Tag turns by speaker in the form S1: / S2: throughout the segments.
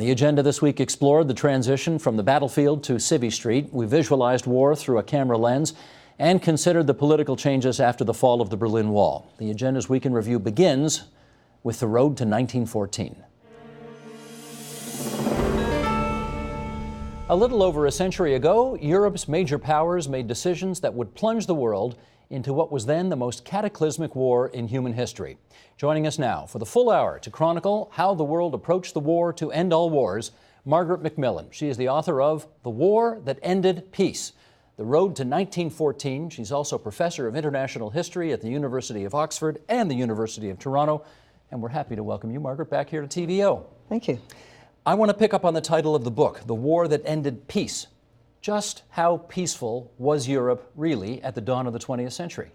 S1: The agenda this week explored the transition from the battlefield to Civvy Street. We visualized war through a camera lens and considered the political changes after the fall of the Berlin Wall. The agenda's Week in Review begins with the road to 1914. A little over a century ago, Europe's major powers made decisions that would plunge the world into what was then the most cataclysmic war in human history. Joining us now for the full hour to chronicle how the world approached the war to end all wars, Margaret Macmillan. She is the author of The War That Ended Peace, The Road to 1914. She's also professor of international history at the University of Oxford and the University of Toronto. And we're happy to welcome you, Margaret, back here to TVO.
S2: Thank you.
S1: I want to pick up on the title of the book, The War That Ended Peace. Just how peaceful was Europe really at the dawn of the 20th century?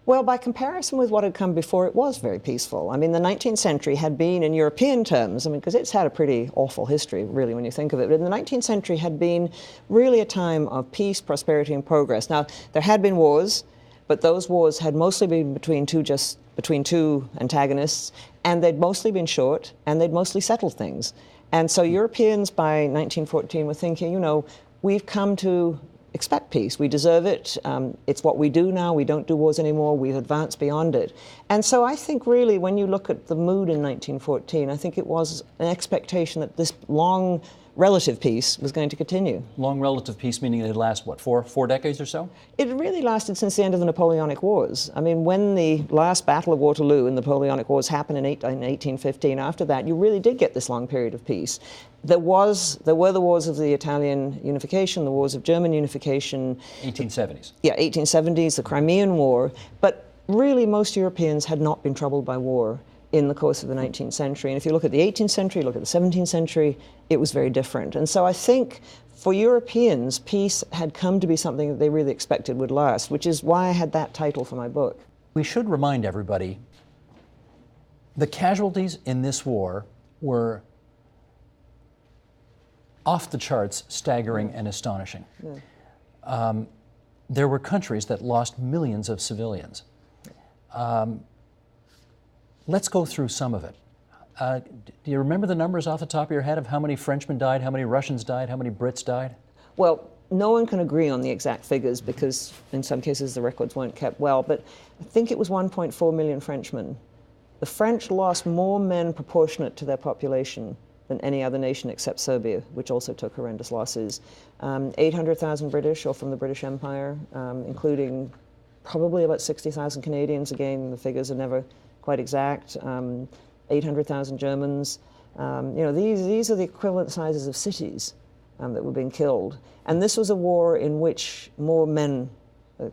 S2: Well, by comparison with what had come before, it was very peaceful. I mean, the 19th century had been, in European terms, because it's had a pretty awful history, really, when you think of it, but in the 19th century had been really a time of peace, prosperity, and progress. Now, there had been wars, but those wars had mostly been between two antagonists, and they'd mostly been short, and they'd mostly settled things. And so Europeans by 1914 were thinking, you know, we've come to expect peace. We deserve it. It's what we do now. We don't do wars anymore. We've advanced beyond it. And so I think really when you look at the mood in 1914, I think it was an expectation that this long relative peace was going to continue.
S1: Long relative peace meaning it would last, what, four decades or so?
S2: It really lasted since the end of the Napoleonic Wars. I mean, when the last Battle of Waterloo and the Napoleonic Wars happened in 1815, after that, you really did get this long period of peace. There were the wars of the Italian unification, the wars of German unification.
S1: 1870s.
S2: Yeah, 1870s, the Crimean War. But really, most Europeans had not been troubled by war in the course of the 19th century. And if you look at the 18th century, look at the 17th century, it was very different. And so I think for Europeans, peace had come to be something that they really expected would last, which is why I had that title for my book.
S1: We should remind everybody the casualties in this war were off the charts, staggering and astonishing. Yeah. There were countries that lost millions of civilians. Let's go through some of it. Do you remember the numbers off the top of your head of how many Frenchmen died, how many Russians died, how many Brits died?
S2: Well, no one can agree on the exact figures because in some cases the records weren't kept well, but I think it was 1.4 million Frenchmen. The French lost more men proportionate to their population than any other nation except Serbia, which also took horrendous losses. 800,000 British, or from the British Empire, including probably about 60,000 Canadians. Again, the figures are never quite exact. 800,000 Germans. You know, these are the equivalent sizes of cities that were being killed. And this was a war in which more men,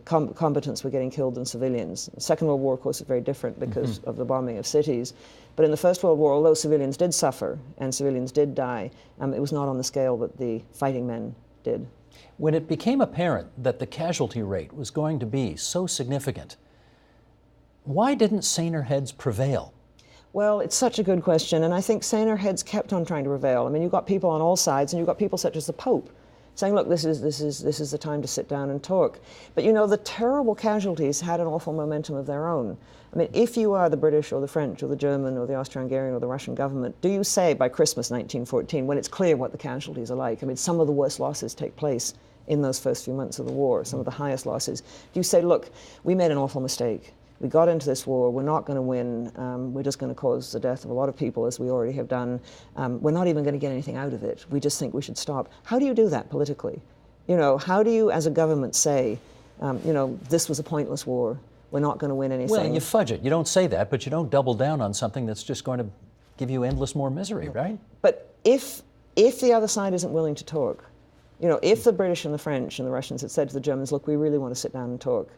S2: combatants, were getting killed than civilians. The Second World War, of course, is very different because of the bombing of cities. But in the First World War, although civilians did suffer and civilians did die, it was not on the scale that the fighting men did.
S1: When it became apparent that the casualty rate was going to be so significant, why didn't saner heads prevail?
S2: Well, it's such a good question, and I think saner heads kept on trying to prevail. I mean, you've got people on all sides, and you've got people such as the Pope saying, look, this is the time to sit down and talk. But you know, the terrible casualties had an awful momentum of their own. I mean, if you are the British or the French or the German or the Austro-Hungarian or the Russian government, do you say by Christmas 1914, when it's clear what the casualties are like, I mean, some of the worst losses take place in those first few months of the war, some of the highest losses, do you say, look, we made an awful mistake. We got into this war, we're not going to win, we're just going to cause the death of a lot of people, as we already have done. We're not even going to get anything out of it. We just think we should stop. How do you do that politically? You know, how do you, as a government, say, you know, this was a pointless war, we're not going to win anything?
S1: Well, you fudge it. You don't say that, but you don't double down on something that's just going to give you endless more misery, right?
S2: But if the other side isn't willing to talk, you know, if the British and the French and the Russians had said to the Germans, look, we really want to sit down and talk,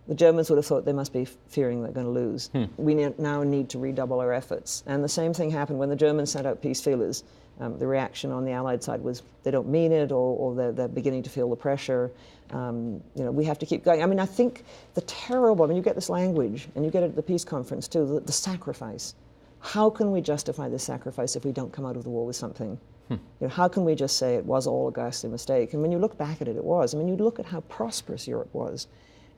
S2: the Germans would have thought they must be fearing they're going to lose. We now need to redouble our efforts. And the same thing happened when the Germans sent out peace feelers. The reaction on the Allied side was they don't mean it, or they're beginning to feel the pressure. You know, we have to keep going. I mean, I think you get this language, and you get it at the peace conference too, the sacrifice. How can we justify this sacrifice if we don't come out of the war with something? You know, how can we just say it was all a ghastly mistake? And when you look back at it, it was. I mean, you look at how prosperous Europe was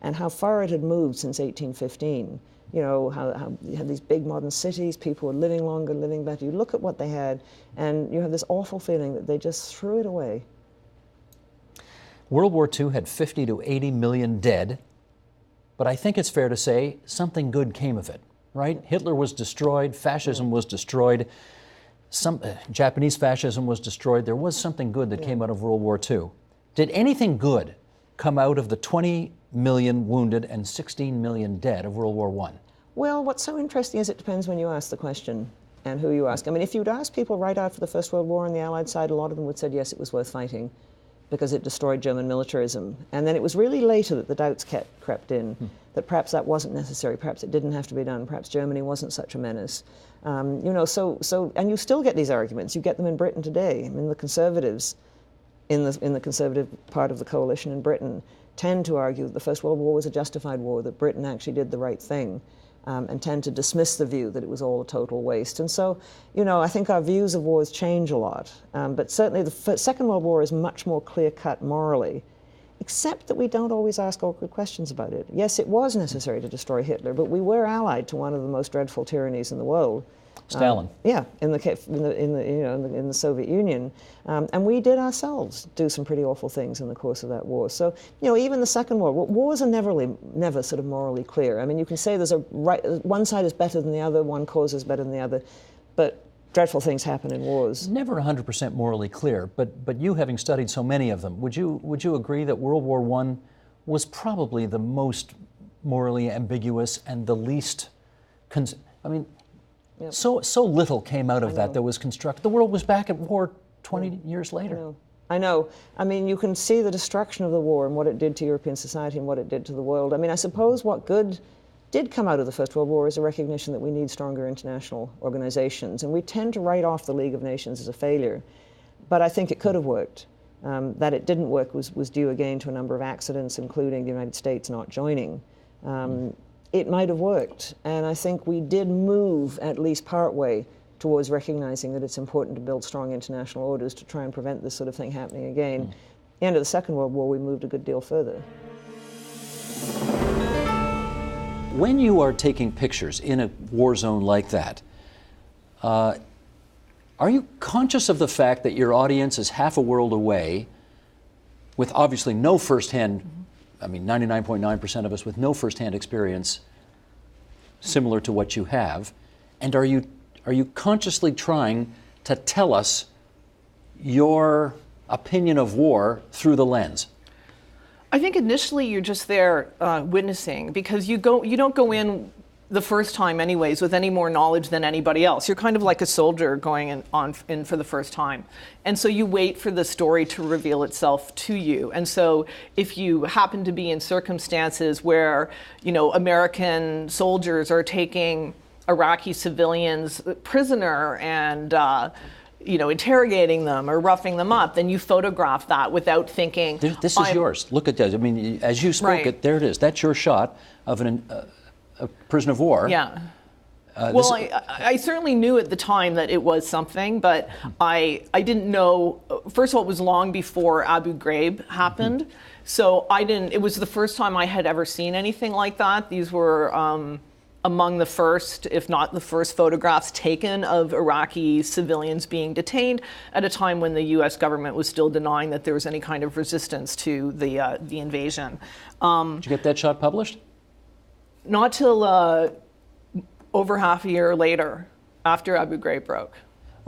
S2: and how far it had moved since 1815. you know, how you had these big modern cities, people were living longer, living better. You look at what they had, and you have this awful feeling that they just threw it away.
S1: World War II had 50 to 80 million dead, but I think it's fair to say something good came of it, right? Hitler was destroyed, fascism was destroyed, Japanese fascism was destroyed. There was something good that came out of World War II. Did anything good come out of the 20 million wounded and 16 million dead of World War I?
S2: Well, what's so interesting is it depends when you ask the question and who you ask. I mean, if you'd ask people right after the First World War on the Allied side, a lot of them would say, yes, it was worth fighting because it destroyed German militarism. And then it was really later that the doubts crept in, that perhaps that wasn't necessary, perhaps it didn't have to be done, perhaps Germany wasn't such a menace. You know, and you still get these arguments. You get them in Britain today. I mean, the Conservatives in the Conservative part of the coalition in Britain tend to argue that the First World War was a justified war, that Britain actually did the right thing, and tend to dismiss the view that it was all a total waste. And so, you know, I think our views of wars change a lot. But certainly the Second World War is much more clear-cut morally, except that we don't always ask awkward questions about it. Yes, it was necessary to destroy Hitler, but we were allied to one of the most dreadful tyrannies in the world.
S1: Stalin.
S2: Yeah, in the Soviet Union, and we did ourselves do some pretty awful things in the course of that war. So, you know, even the Second World War, wars are never sort of morally clear. I mean, you can say there's one side is better than the other, one cause is better than the other, but dreadful things happen in wars.
S1: Never 100% morally clear, but you having studied so many of them, would you agree that World War I was probably the most morally ambiguous and the least?
S2: Yep.
S1: So little came out of that was constructed. The world was back at war 20 years later.
S2: I know. I mean, you can see the destruction of the war and what it did to European society and what it did to the world. I mean, I suppose what good did come out of the First World War is a recognition that we need stronger international organizations. And we tend to write off the League of Nations as a failure. But I think it could have worked. That it didn't work was due again to a number of accidents, including the United States not joining. It might have worked, and I think we did move at least partway towards recognizing that it's important to build strong international orders to try and prevent this sort of thing happening again. At the end of the Second World War, we moved a good deal further.
S1: When you are taking pictures in a war zone like that, are you conscious of the fact that your audience is half a world away with obviously no firsthand, I mean 99.9% of us with no firsthand experience similar to what you have, and are you consciously trying to tell us your opinion of war through the lens?
S3: I think initially you're just there witnessing, because you don't go in the first time anyways with any more knowledge than anybody else. You're kind of like a soldier going in for the first time. And so you wait for the story to reveal itself to you. And so if you happen to be in circumstances where, you know, American soldiers are taking Iraqi civilians prisoner and you know, interrogating them or roughing them up, then you photograph that without thinking.
S1: This is yours. Look at that. I mean, as you spoke it, there it is. That's your shot of a prisoner of war.
S3: Yeah. Well, I certainly knew at the time that it was something, but I didn't know. First of all, it was long before Abu Ghraib happened, so I didn't. It was the first time I had ever seen anything like that. These were among the first, if not the first, photographs taken of Iraqi civilians being detained at a time when the U.S. government was still denying that there was any kind of resistance to the invasion.
S1: Did you get that shot published?
S3: Not till over half a year later, after Abu Ghraib broke.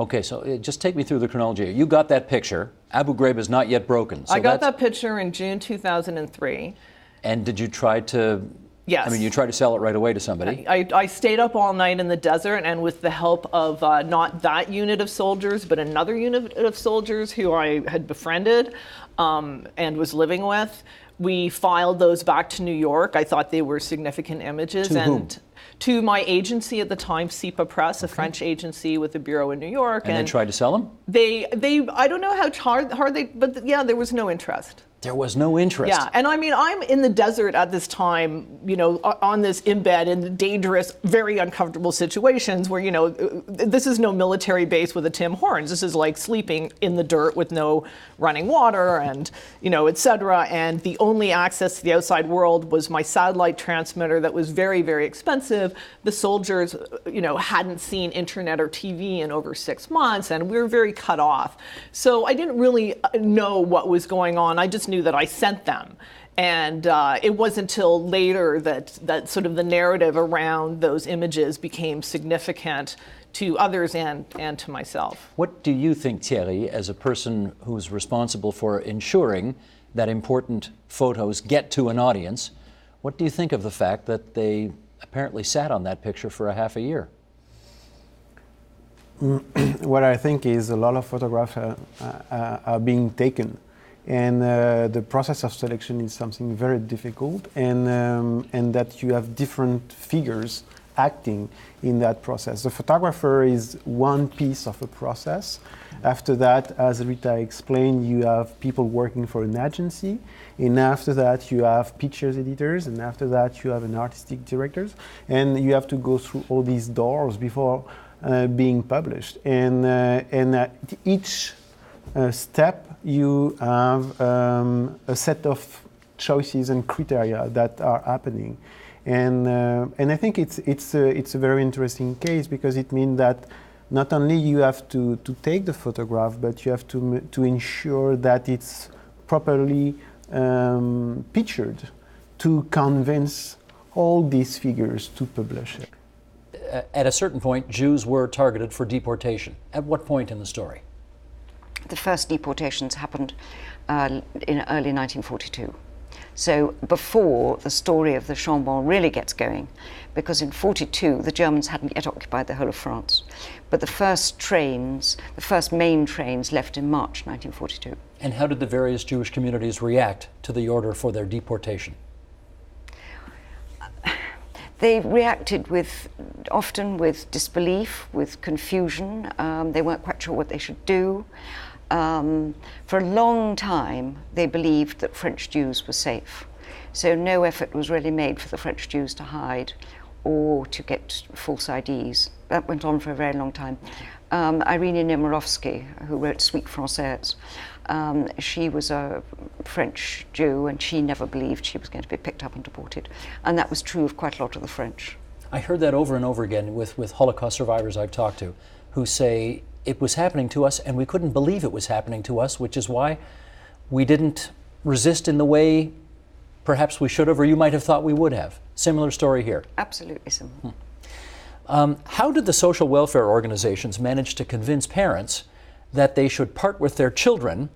S1: Okay, so just take me through the chronology. You got that picture. Abu Ghraib is not yet broken. So
S3: I got that picture in June 2003.
S1: And did you try to...
S3: Yes.
S1: I mean, you tried to sell it right away to somebody.
S3: I stayed up all night in the desert, and with the help of not that unit of soldiers, but another unit of soldiers who I had befriended and was living with, we filed those back to New York. I thought they were significant images.
S1: To whom?
S3: To my agency at the time, SIPA Press, a French agency with a bureau in New York.
S1: And they tried to sell them?
S3: They I don't know how hard they, but yeah, there was no interest.
S1: There was no interest.
S3: Yeah, and I mean, I'm in the desert at this time, you know, on this embed in dangerous, very uncomfortable situations where, you know, this is no military base with a Tim Hortons. This is like sleeping in the dirt with no running water and, you know, et cetera. And the only access to the outside world was my satellite transmitter that was very, very expensive. The soldiers, you know, hadn't seen internet or TV in over 6 months, and we were very cut off. So I didn't really know what was going on. I just knew that I sent them. And it wasn't until later that sort of the narrative around those images became significant to others and to myself.
S1: What do you think, Thierry, as a person who's responsible for ensuring that important photos get to an audience, what do you think of the fact that they apparently sat on that picture for a half a year?
S4: What I think is a lot of photographs are being taken, and the process of selection is something very difficult, and that you have different figures acting in that process. The photographer is one piece of a process. After that, as Rita explained, you have people working for an agency, and after that you have pictures editors, and after that you have an artistic directors, and you have to go through all these doors before being published. And each step you have a set of choices and criteria that are happening. And I think it's a very interesting case, because it means that not only you have to take the photograph, but you have to ensure that it's properly pictured to convince all these figures to publish it.
S1: At a certain point, Jews were targeted for deportation. At what point in the story?
S5: The first deportations happened in early 1942. So before the story of the Chambon really gets going, because in 42 the Germans hadn't yet occupied the whole of France, but the first main trains left in March 1942.
S1: And how did the various Jewish communities react to the order for their deportation?
S5: They reacted often with disbelief, with confusion. They weren't quite sure what they should do. For a long time, they believed that French Jews were safe. So no effort was really made for the French Jews to hide or to get false IDs. That went on for a very long time. Irene Nemirovsky, who wrote Suite Française, she was a French Jew, and she never believed she was going to be picked up and deported. And that was true of quite a lot of the French.
S1: I heard that over and over again with Holocaust survivors I've talked to, who say it was happening to us and we couldn't believe it was happening to us, which is why we didn't resist in the way perhaps we should have, or you might have thought we would have. Similar story here.
S5: Absolutely similar.
S1: How did the social welfare organizations manage to convince parents that they should part with their children,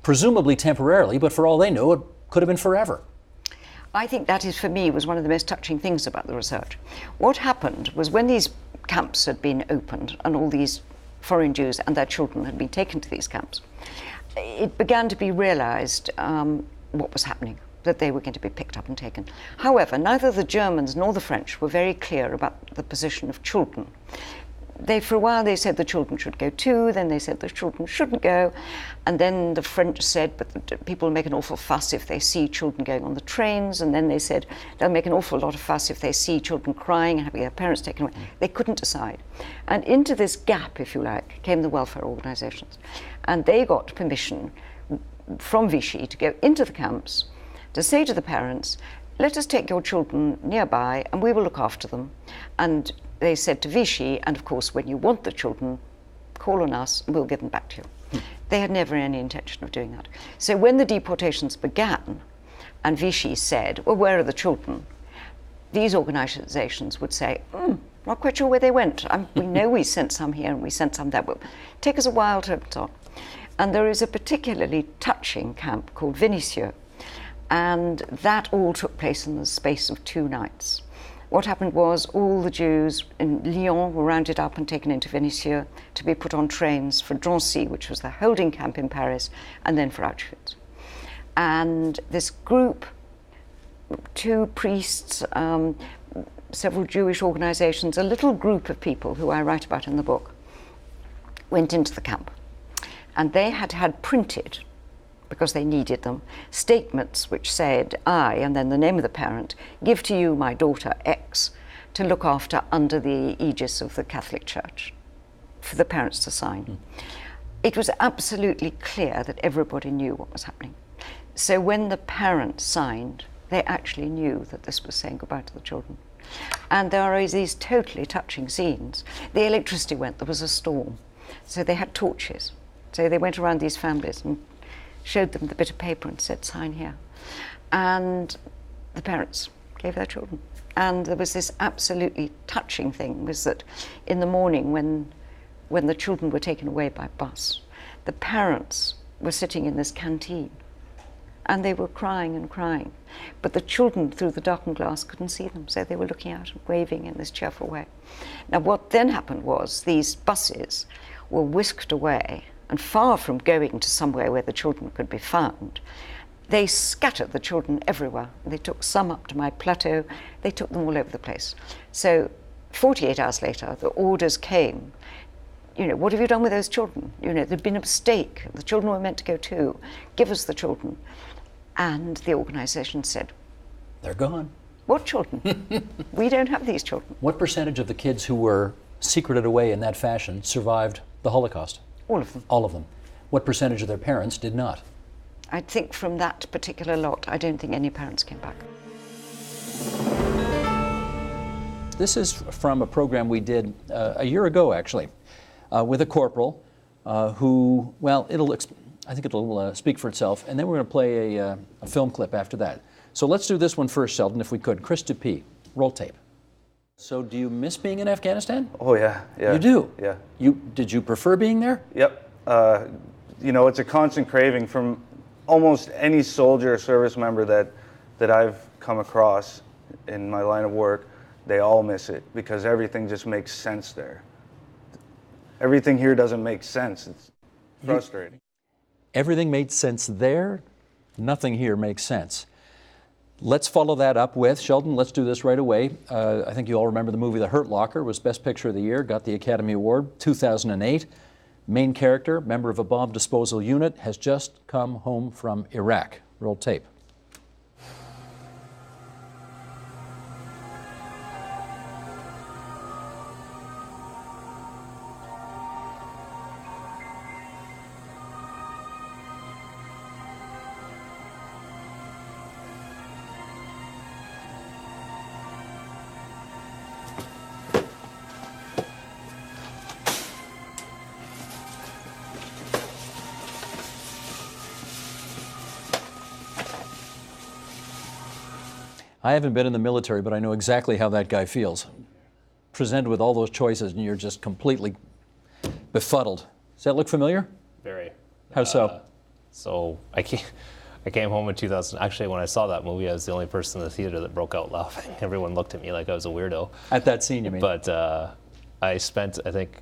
S1: presumably temporarily, but for all they know, it could have been forever?
S5: I think that is, for me, was one of the most touching things about the research. What happened was, when these camps had been opened and all these foreign Jews and their children had been taken to these camps, it began to be realized what was happening, that they were going to be picked up and taken. However, neither the Germans nor the French were very clear about the position of children. For a while they said the children should go too, then they said the children shouldn't go, and then the French said, but people make an awful fuss if they see children going on the trains, and then they said they'll make an awful lot of fuss if they see children crying and having their parents taken away. They couldn't decide. And into this gap, if you like, came the welfare organizations. And they got permission from Vichy to go into the camps, to say to the parents, let us take your children nearby and we will look after them. And they said to Vichy, and of course, when you want the children, call on us and we'll give them back to you. They had never any intention of doing that. So when the deportations began and Vichy said, well, where are the children? These organizations would say, not quite sure where they went. We know we sent some here and we sent some there, but take us a while to talk. And there is a particularly touching camp called Vénissieux, and that all took place in the space of 2 nights. What happened was all the Jews in Lyon were rounded up and taken into Vénissieux to be put on trains for Drancy, which was the holding camp in Paris, and then for Auschwitz. And this group, 2 priests, several Jewish organizations, a little group of people who I write about in the book, went into the camp. And they had printed because they needed them, statements which said, I, and then the name of the parent, give to you my daughter X to look after under the aegis of the Catholic Church, for the parents to sign. It was absolutely clear that everybody knew what was happening. So when the parents signed, they actually knew that this was saying goodbye to the children. And there are these totally touching scenes. The electricity went, there was a storm. So they had torches. So they went around these families and showed them the bit of paper and said, sign here. And the parents gave their children. And there was this absolutely touching thing, was that in the morning when the children were taken away by bus, the parents were sitting in this canteen and they were crying and crying. But the children through the darkened glass couldn't see them, so they were looking out and waving in this cheerful way. Now what then happened was these buses were whisked away, and far from going to somewhere where the children could be found, they scattered the children everywhere. They took some up to my plateau, they took them all over the place. So 48 hours later, the orders came. You know, what have you done with those children? You know, there'd been a mistake. The children were meant to go too. Give us the children. And the organisation said,
S1: They're gone.
S5: what children? We don't have these children.
S1: What percentage of the kids who were secreted away in that fashion survived the Holocaust?
S5: All of them.
S1: All of them. What percentage of their parents did not?
S5: I think from that particular lot, I don't think any parents came back.
S1: This is from a program we did a year ago, actually, with a corporal who, well, I think it'll speak for itself, and then we're going to play a film clip after that. So let's do this one first, Sheldon, if we could. Chris Dupuy, roll tape. So do you miss being in Afghanistan?
S6: Oh, yeah.
S1: You do?
S6: Yeah.
S1: Did you prefer being there?
S6: Yep. You know, it's a constant craving from almost any soldier or service member that I've come across in my line of work. They all miss it because everything just makes sense there. Everything here doesn't make sense. It's frustrating.
S1: Everything made sense there. Nothing here makes sense. Let's follow that up with, Sheldon, let's do this right away. I think you all remember the movie The Hurt Locker was Best Picture of the Year, got the Academy Award, 2008. Main character, member of a bomb disposal unit, has just come home from Iraq. Roll tape. I haven't been in the military, but I know exactly how that guy feels. Presented with all those choices and you're just completely befuddled. Does that look familiar?
S7: Very.
S1: How so?
S7: So I came home in 2000. Actually, when I saw that movie, I was the only person in the theater that broke out laughing. Everyone looked at me like I was a weirdo.
S1: At that scene, you mean?
S7: But I spent, I think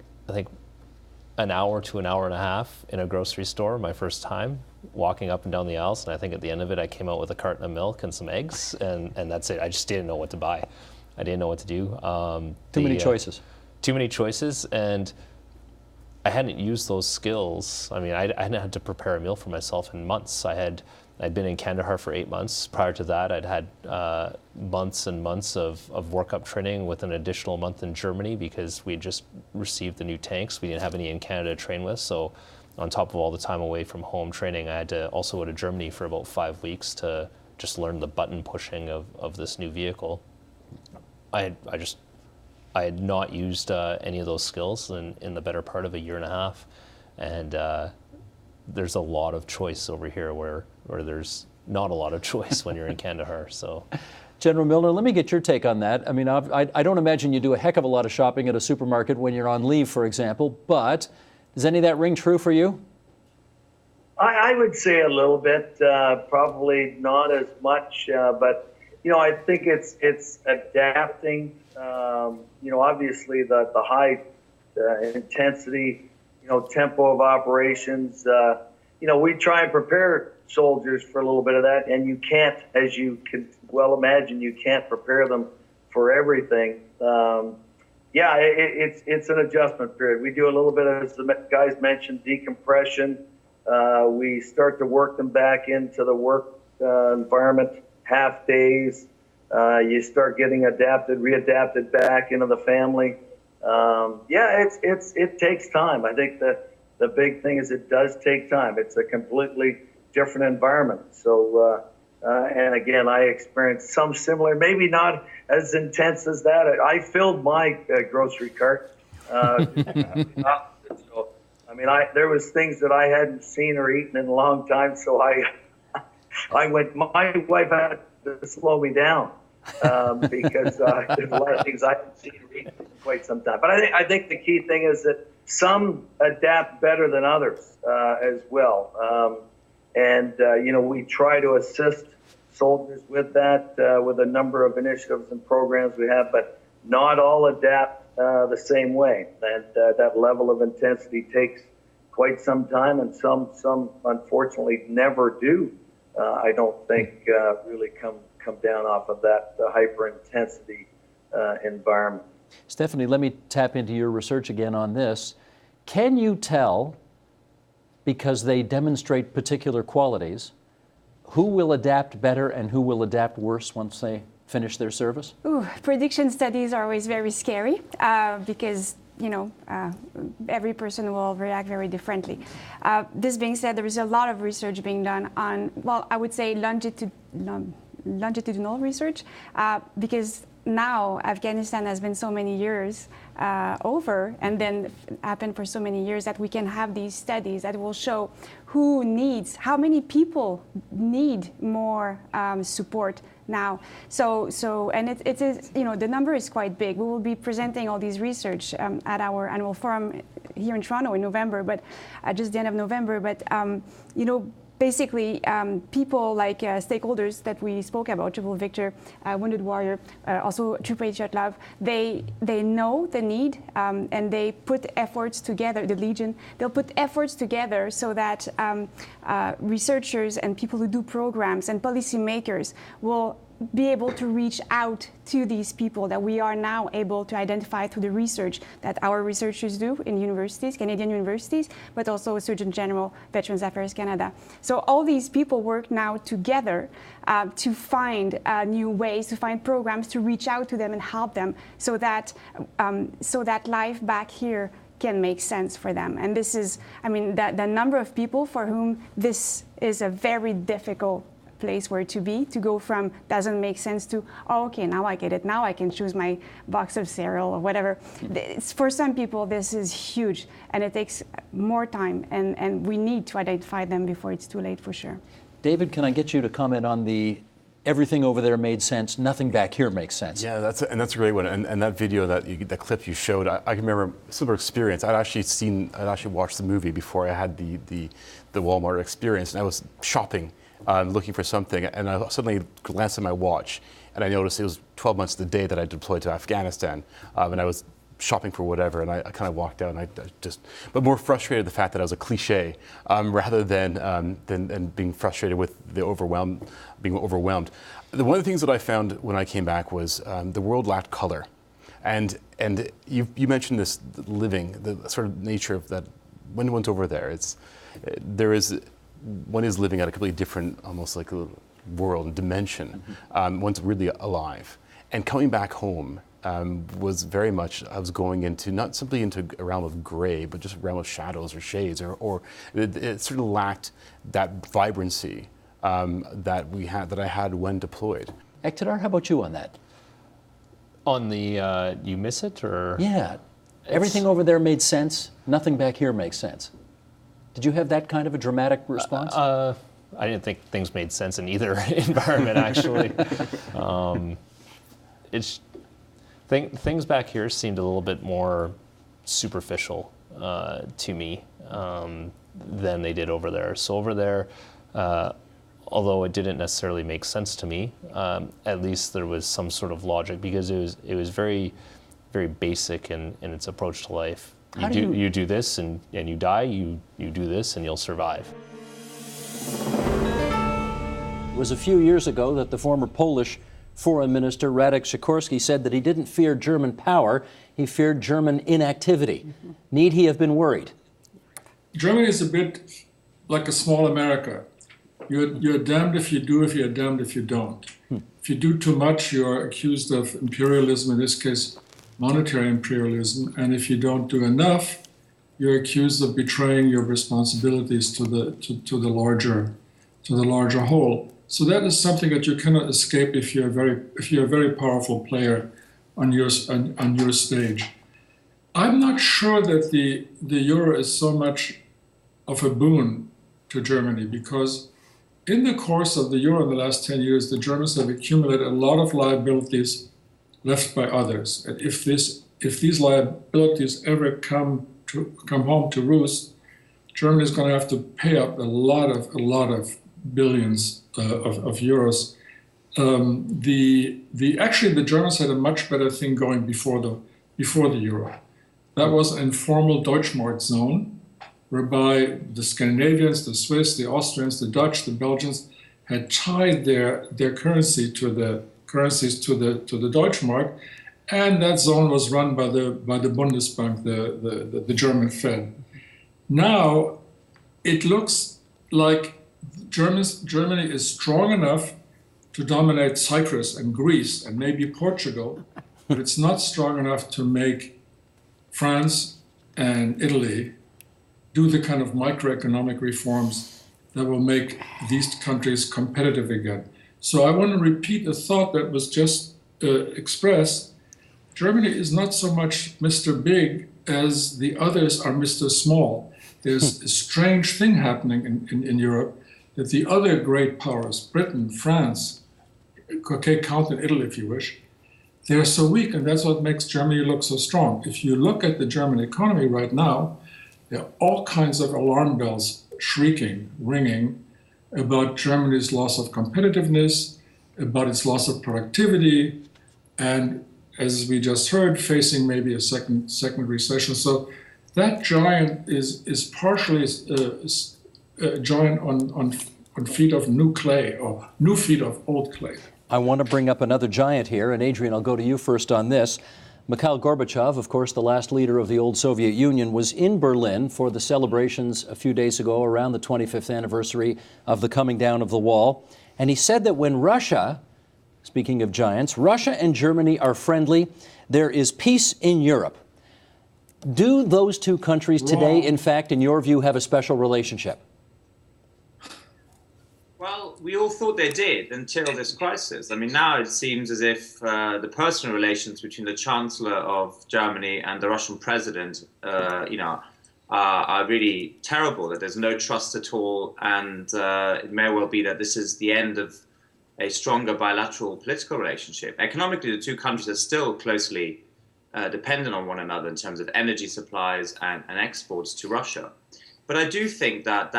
S7: an hour to an hour and a half in a grocery store my first time, walking up and down the aisles, and I think at the end of it I came out with a carton of milk and some eggs, and that's it. I just didn't know what to buy. I didn't know what to do.
S1: Too many choices.
S7: Too many choices, and I hadn't used those skills. I mean, I hadn't had to prepare a meal for myself in months. I'd been in Kandahar for 8 months. Prior to that, I'd had months and months of workup training with an additional month in Germany because we just received the new tanks. We didn't have any in Canada to train with, so on top of all the time away from home training, I had to also go to Germany for about 5 weeks to just learn the button pushing of this new vehicle. I had not used any of those skills in the better part of a year and a half, and there's a lot of choice over here where there's not a lot of choice when you're in Kandahar. So,
S1: General Milner, let me get your take on that. I mean, I don't imagine you do a heck of a lot of shopping at a supermarket when you're on leave, for example, but does any of that ring true for you?
S8: I would say a little bit, probably not as much, but I think it's adapting. Obviously the high intensity, tempo of operations. We try and prepare soldiers for a little bit of that, and you can't, as you can well imagine, you can't prepare them for everything. It's an adjustment period. We do a little bit of, as the guys mentioned, decompression. We start to work them back into the work environment, half days. You start getting readapted back into the family. It takes time. I think that the big thing is it does take time. It's a completely different environment. So, and again, I experienced some similar, maybe not as intense as that. I filled my grocery cart. So, I mean, there was things that I hadn't seen or eaten in a long time. So my wife had to slow me down because there's a lot of things I haven't seen or eaten in quite some time. But I think the key thing is that some adapt better than others as well. We try to assist soldiers with that, with a number of initiatives and programs we have, but not all adapt the same way. And that level of intensity takes quite some time, and some unfortunately never do. I don't think really come down off of that hyper intensity environment.
S1: Stephanie, let me tap into your research again on this. Can you tell, because they demonstrate particular qualities, who will adapt better and who will adapt worse once they finish their service?
S9: Prediction studies are always very scary because every person will react very differently. This being said, there is a lot of research being done on, I would say longitudinal research, because now Afghanistan has been so many years over, and then happened for so many years, that we can have these studies that will show how many people need more support now. And it is, the number is quite big. We will be presenting all these research at our annual forum here in Toronto in November, but just the end of November. But basically, people like stakeholders that we spoke about, Triple Victor, Wounded Warrior, also True Patriot Love, they know the need, and they put efforts together, the Legion, they'll put efforts together so that researchers and people who do programs and policymakers will be able to reach out to these people that we are now able to identify through the research that our researchers do in universities, Canadian universities, but also Surgeon General, Veterans Affairs Canada. So all these people work now together to find new ways, to find programs, to reach out to them and help them so that life back here can make sense for them. And this is, the number of people for whom this is a very difficult place where to go from doesn't make sense to, okay, now I get it, now I can choose my box of cereal or whatever. For some people, this is huge, and it takes more time, and we need to identify them before it's too late, for sure.
S1: David, can I get you to comment on the everything over there made sense, nothing back here makes sense?
S10: Yeah, that's a great one. And that video, that clip you showed, I can remember a similar experience. I'd actually watched the movie before I had the Walmart experience, and I was shopping, looking for something, and I suddenly glanced at my watch, and I noticed it was 12 months to the day that I deployed to Afghanistan, and I was shopping for whatever, and I kind of walked out, and but more frustrated the fact that I was a cliche, rather than being frustrated with being overwhelmed. One of the things that I found when I came back was the world lacked color, and you mentioned this living, the sort of nature of that. When one's over there, one is living at a completely different, almost like a world and dimension. One's really alive. And coming back home was very much, I was going into, not simply into a realm of gray, but just a realm of shadows or shades, or it sort of lacked that vibrancy that I had when deployed.
S1: Ektadar, how about you on that?
S7: On the, you miss it, or?
S1: Yeah, everything over there made sense, nothing back here makes sense. Did you have that kind of a dramatic response?
S7: I didn't think things made sense in either environment, actually. Things back here seemed a little bit more superficial to me than they did over there. So over there, although it didn't necessarily make sense to me, at least there was some sort of logic, because it was very, very basic in its approach to life. You do this and you die, you do this and you'll survive.
S1: It was a few years ago that the former Polish Foreign Minister Radek Sikorski said that he didn't fear German power, he feared German inactivity. Need he have been worried?
S11: Germany is a bit like a small America. You're damned if you do, if you're damned if you don't. If you do too much, you're accused of imperialism, in this case, monetary imperialism. And if you don't do enough, you're accused of betraying your responsibilities to the larger whole. So that is something that you cannot escape if you're a very powerful player on your stage. I'm not sure that the euro is so much of a boon to Germany, because in the course of the euro in the last 10 years, the Germans have accumulated a lot of liabilities left by others. And if these liabilities ever come home to roost, Germany is going to have to pay up a lot of billions of euros. Actually, the Germans had a much better thing going before the euro. That was an informal Deutschmark zone, whereby the Scandinavians, the Swiss, the Austrians, the Dutch, the Belgians had tied their currency to the currencies to the Deutschmark, and that zone was run by the Bundesbank, the German Fed. Now it looks like Germany is strong enough to dominate Cyprus and Greece and maybe Portugal, but it's not strong enough to make France and Italy do the kind of microeconomic reforms that will make these countries competitive again. So I want to repeat a thought that was just expressed. Germany is not so much Mr. Big as the others are Mr. Small. There's a strange thing happening in Europe, that the other great powers, Britain, France, okay, count in Italy if you wish, they're so weak, and that's what makes Germany look so strong. If you look at the German economy right now, there are all kinds of alarm bells ringing about Germany's loss of competitiveness, about its loss of productivity, and as we just heard, facing maybe a second recession. So that giant is partially a giant on feet of new clay, or new feet of old clay.
S1: I want to bring up another giant here, and Adrian, I'll go to you first on this. Mikhail Gorbachev, of course, the last leader of the old Soviet Union, was in Berlin for the celebrations a few days ago around the 25th anniversary of the coming down of the wall. And he said that when Russia, speaking of giants, Russia and Germany are friendly, there is peace in Europe. Do those two countries today, in fact, in your view, have a special relationship?
S12: Well, we all thought they did until this crisis. I mean, now it seems as if the personal relations between the Chancellor of Germany and the Russian president, are really terrible, that there's no trust at all. And it may well be that this is the end of a stronger bilateral political relationship. Economically, the two countries are still closely dependent on one another in terms of energy supplies and exports to Russia. But I do think that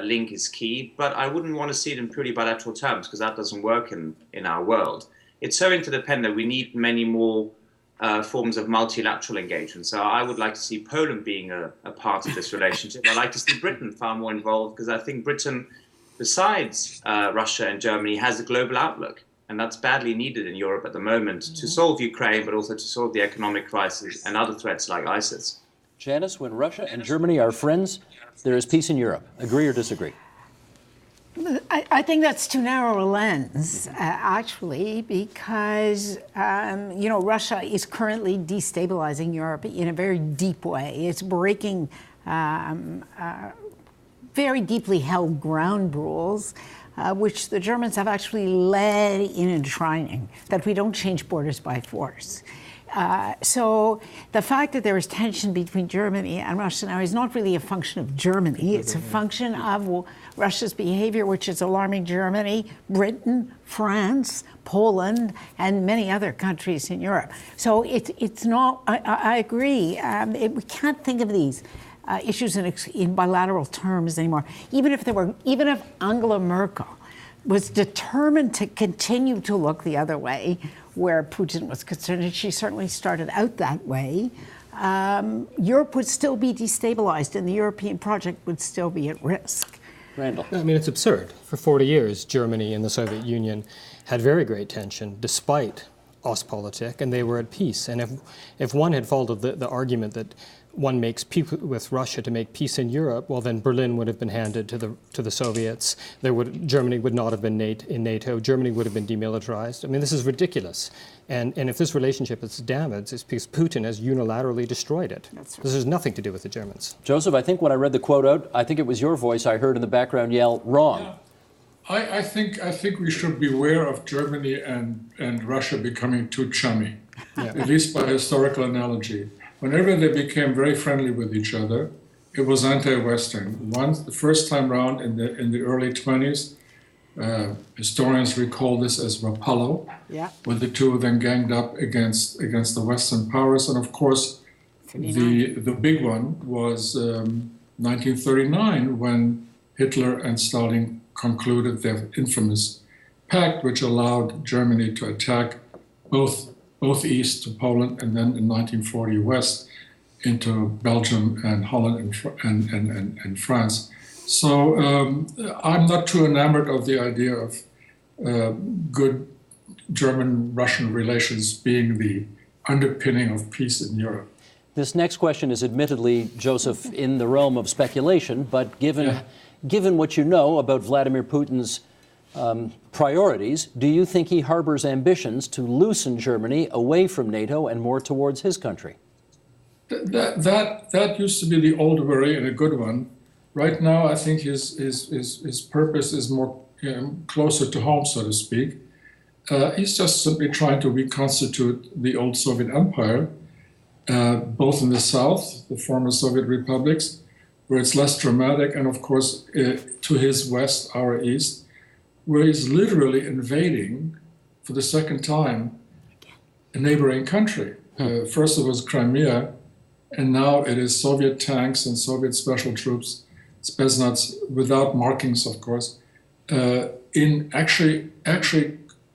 S12: link is key, but I wouldn't want to see it in purely bilateral terms, because that doesn't work in our world. It's so interdependent, we need many more forms of multilateral engagement. So I would like to see Poland being a part of this relationship. I'd like to see Britain far more involved, because I think Britain, besides Russia and Germany, has a global outlook. And that's badly needed in Europe at the moment to solve Ukraine, but also to solve the economic crisis and other threats like ISIS.
S1: Janice, when Russia and Germany are friends, there is peace in Europe. Agree or disagree?
S13: I think that's too narrow a lens, actually, because, Russia is currently destabilizing Europe in a very deep way. It's breaking very deeply held ground rules, which the Germans have actually led in enshrining, that we don't change borders by force. So the fact that there is tension between Germany and Russia now is not really a function of Germany. It's a function of Russia's behavior, which is alarming Germany, Britain, France, Poland, and many other countries in Europe. So it's not, I agree, we can't think of these issues in bilateral terms anymore. Even if Angela Merkel was determined to continue to look the other way, where Putin was concerned, and she certainly started out that way, Europe would still be destabilized and the European project would still be at risk.
S1: Randall.
S14: I mean, it's absurd. For 40 years, Germany and the Soviet Union had very great tension despite Ostpolitik, and they were at peace. And if one had followed the argument that one makes peace with Russia to make peace in Europe, well, then Berlin would have been handed to the Soviets. Germany would not have been in NATO. Germany would have been demilitarized. I mean, this is ridiculous. And if this relationship is damaged, it's because Putin has unilaterally destroyed it. That's right. This has nothing to do with the Germans.
S1: Joseph, I think when I read the quote out, I think it was your voice I heard in the background yell, wrong.
S11: Yeah. I think we should beware of Germany and Russia becoming too chummy, at least by historical analogy. Whenever they became very friendly with each other, it was anti-Western. The first time round in the early 20s, historians recall this as Rapallo, when the two of them ganged up against the Western powers. And of course, the big one was 1939, when Hitler and Stalin concluded their infamous pact, which allowed Germany to attack both east to Poland, and then in 1940 west into Belgium and Holland and France. So I'm not too enamored of the idea of good German-Russian relations being the underpinning of peace in Europe.
S1: This next question is admittedly, Joseph, in the realm of speculation, but given what you know about Vladimir Putin's priorities, do you think he harbors ambitions to loosen Germany away from NATO and more towards his country?
S11: That used to be the old worry, and a good one. Right now, I think his purpose is more closer to home, so to speak. He's just simply trying to reconstitute the old Soviet empire, both in the south, the former Soviet republics, where it's less dramatic, and of course to his west, our east, where he's literally invading for the second time a neighboring country. First it was Crimea, and now it is Soviet tanks and Soviet special troops, Spetsnaz, without markings, of course, in actually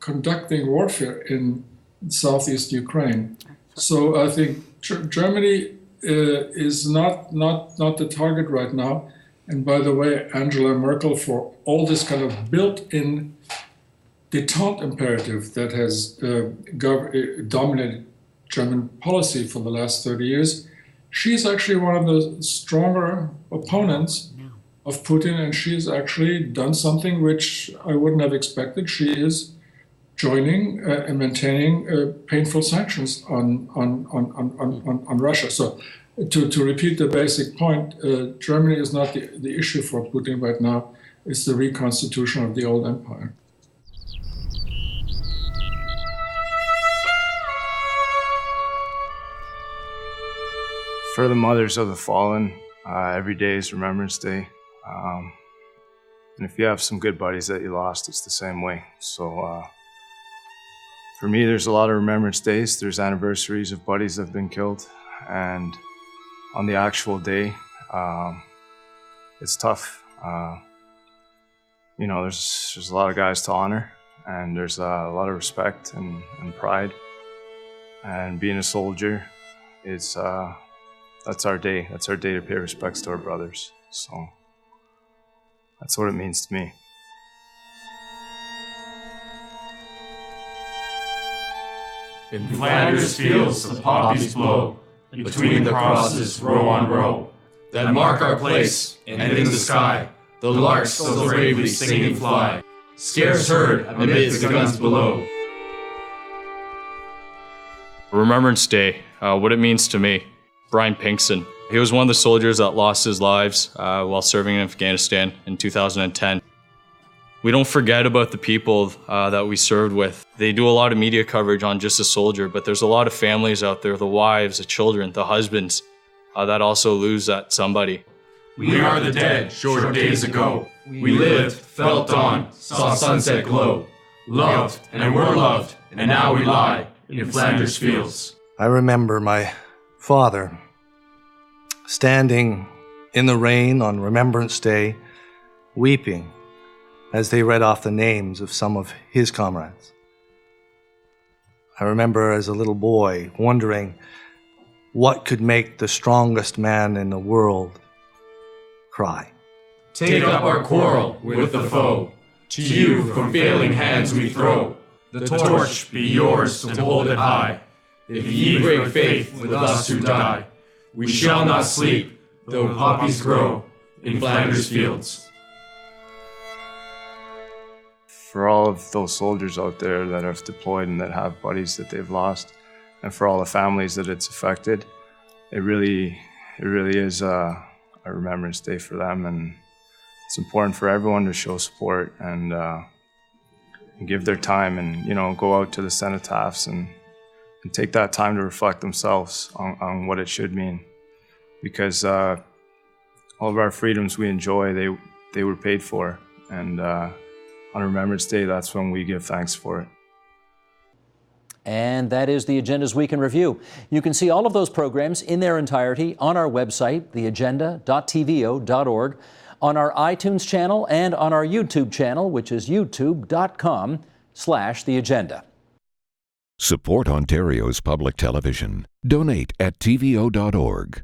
S11: conducting warfare in southeast Ukraine. So I think Germany is not the target right now. And by the way, Angela Merkel, for all this kind of built-in détente imperative that has dominated German policy for the last 30 years, she's actually one of the stronger opponents of Putin, and she's actually done something which I wouldn't have expected. She is joining and maintaining painful sanctions on Russia. So to repeat the basic point, Germany is not the issue for Putin right now. It's the reconstitution of the old empire.
S15: For the mothers of the fallen, every day is Remembrance Day. And if you have some good buddies that you lost, it's the same way. So for me, there's a lot of Remembrance Days. There's anniversaries of buddies that have been killed. And on the actual day, it's tough. You know, there's a lot of guys to honor, and there's a lot of respect and pride. And being a soldier is, that's our day. That's our day to pay respects to our brothers. So that's what it means to me.
S16: In Flanders fields the poppies blow, between the crosses row on row, that mark our place, and in the sky, the larks still bravely singing fly, scarce heard amidst the guns below.
S17: Remembrance Day, what it means to me. Brian Pinkson. He was one of the soldiers that lost his lives while serving in Afghanistan in 2010. We don't forget about the people that we served with. They do a lot of media coverage on just a soldier, but there's a lot of families out there, the wives, the children, the husbands, that also lose that somebody.
S16: We are the dead, short days ago. We lived, felt on, saw sunset glow. Loved, and were loved, and now we lie in Flanders fields.
S18: I remember my father standing in the rain on Remembrance Day, weeping as they read off the names of some of his comrades. I remember as a little boy wondering what could make the strongest man in the world cry.
S16: Take up our quarrel with the foe. To you from failing hands we throw. The torch be yours to hold it high. If ye break faith with us who die, We shall not sleep, though poppies grow in Flanders fields.
S15: For all of those soldiers out there that have deployed and that have buddies that they've lost, and for all the families that it's affected, it really is a Remembrance Day for them, and it's important for everyone to show support and give their time and, you know, go out to the cenotaphs and take that time to reflect themselves on what it should mean. Because all of our freedoms we enjoy, they were paid for, and on Remembrance Day, that's when we give thanks for it.
S1: And that is the Agenda's Week in Review. You can see all of those programs in their entirety on our website, theagenda.tvo.org, on our iTunes channel, and on our YouTube channel, which is youtube.com/theagenda.
S19: Support Ontario's public television. Donate at tvo.org.